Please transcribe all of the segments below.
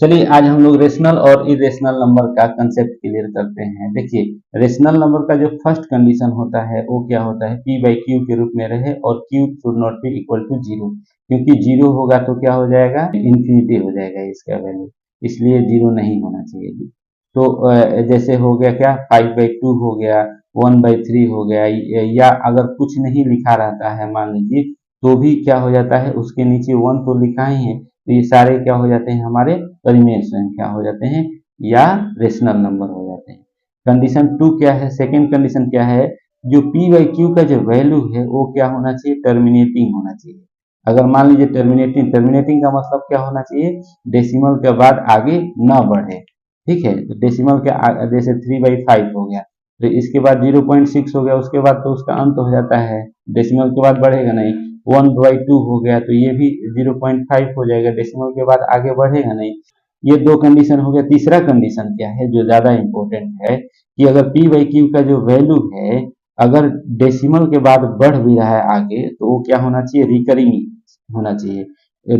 चलिए आज हम लोग रेशनल और इरेशनल नंबर का कंसेप्ट क्लियर करते हैं। देखिए रेशनल नंबर का जो फर्स्ट कंडीशन होता है वो क्या होता है, p बाई क्यू के रूप में रहे और q should not be equal to zero, क्योंकि जीरो होगा तो क्या हो जाएगा, इन्फिनिटी हो जाएगा इसका वैल्यू, इसलिए जीरो नहीं होना चाहिए। तो जैसे हो गया क्या, 5/2 हो गया, 1/3 हो गया, या अगर कुछ नहीं लिखा रहता है मान लीजिए तो भी क्या हो जाता है, उसके नीचे 1 तो लिखा ही है तो ये सारे क्या हो जाते हैं, हमारे परिमेय संख्या हो जाते हैं या रेशनल नंबर हो जाते हैं। कंडीशन 2 क्या है, सेकेंड कंडीशन क्या है, जो p बाई क्यू का जो वैल्यू है वो क्या होना चाहिए, टर्मिनेटिंग होना चाहिए। अगर मान लीजिए टर्मिनेटिंग, टर्मिनेटिंग का मतलब क्या होना चाहिए, डेसिमल के बाद आगे न बढ़े। ठीक है, तो डेसिमल के जैसे 3/5 हो गया तो इसके बाद 0.6 हो गया, उसके बाद तो उसका अंत हो जाता है, डेसिमल के बाद बढ़ेगा नहीं। 1/2 हो गया तो ये भी 0.5 हो जाएगा, डेसिमल के बाद आगे बढ़ेगा नहीं। ये दो कंडीशन हो गया। तीसरा कंडीशन क्या है जो ज्यादा इंपॉर्टेंट है, कि अगर p बाई क्यू का जो वैल्यू है अगर डेसिमल के बाद बढ़ भी रहा है आगे तो वो क्या होना चाहिए, रिकरिंग होना चाहिए।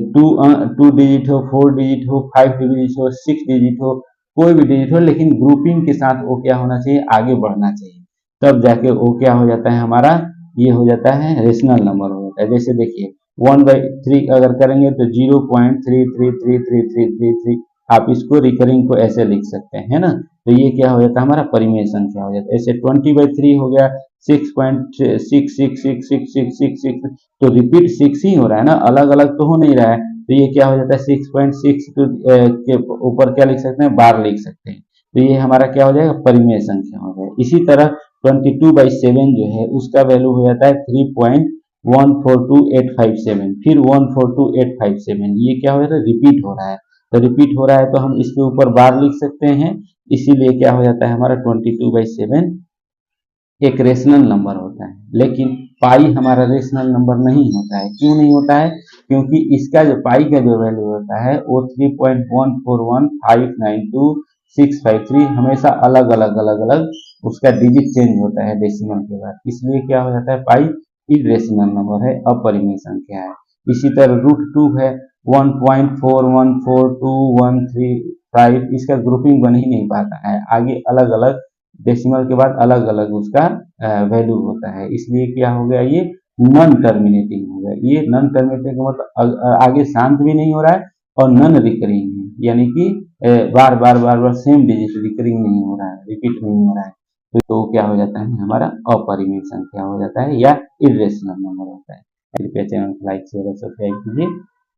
टू टू डिजिट हो, 4 डिजिट हो, 5 डिजिट हो, 6 डिजिट हो, कोई भी डिजिट हो, लेकिन ग्रुपिंग के साथ वो क्या होना चाहिए, आगे बढ़ना चाहिए, तब जाके वो क्या हो जाता है हमारा, ये हो जाता है रेशनल नंबर हो जाता है। जैसे देखिए 1/3 अगर करेंगे तो 0.333333 आप इसको रिकरिंग को ऐसे लिख सकते हैं, है ना। तो ये क्या हो जाता है, हमारा परिमेय संख्या हो जाता है। ऐसे 20/3 हो गया, 6.666666, तो रिपीट 6 ही हो रहा है ना, अलग अलग तो हो नहीं रहा है। तो ये क्या हो जाता है, 6.6 के ऊपर क्या लिख सकते हैं, बार लिख सकते हैं। तो ये हमारा क्या हो जाएगा, परिमेय संख्या हो जाएगा। इसी तरह 22/7 जो है उसका वैल्यू हो जाता है 3.142857, फिर 142857, ये क्या हो जाता है, रिपीट हो रहा है। तो रिपीट हो रहा है तो हम इसके ऊपर बार लिख सकते हैं, इसीलिए क्या हो जाता है हमारा 22/7 एक रेशनल नंबर होता है। लेकिन पाई हमारा रेशनल नंबर नहीं होता है। क्यों नहीं होता है, क्योंकि इसका जो पाई का जो वैल्यू होता है वो 3.141592,653 हमेशा अलग अलग अलग अलग उसका डिजिट चेंज होता है डेसिमल के बाद, इसलिए क्या हो जाता है, पाई इरेशनल नंबर है, अपरिमेय संख्या है। इसी तरह √2 है 1.414213 इसका ग्रुपिंग बन ही नहीं पाता है, आगे अलग अलग डेसिमल के बाद अलग अलग उसका वैल्यू होता है, इसलिए क्या हो गया, ये नॉन टर्मिनेटिंग हो गया। ये नॉन टर्मिनेटिंग का मतलब आगे शांत भी नहीं हो रहा है और नॉन रिकरिंग है, यानी कि बार बार बार बार सेम डिजिट रिकरिंग नहीं हो रहा है, रिपीट नहीं हो रहा है। तो क्या हो जाता है, हमारा अपरिमेय संख्या हो जाता है या इरेशनल नंबर होता है। कृपया चैनल को लाइक शेयर और सब्सक्राइब कीजिए।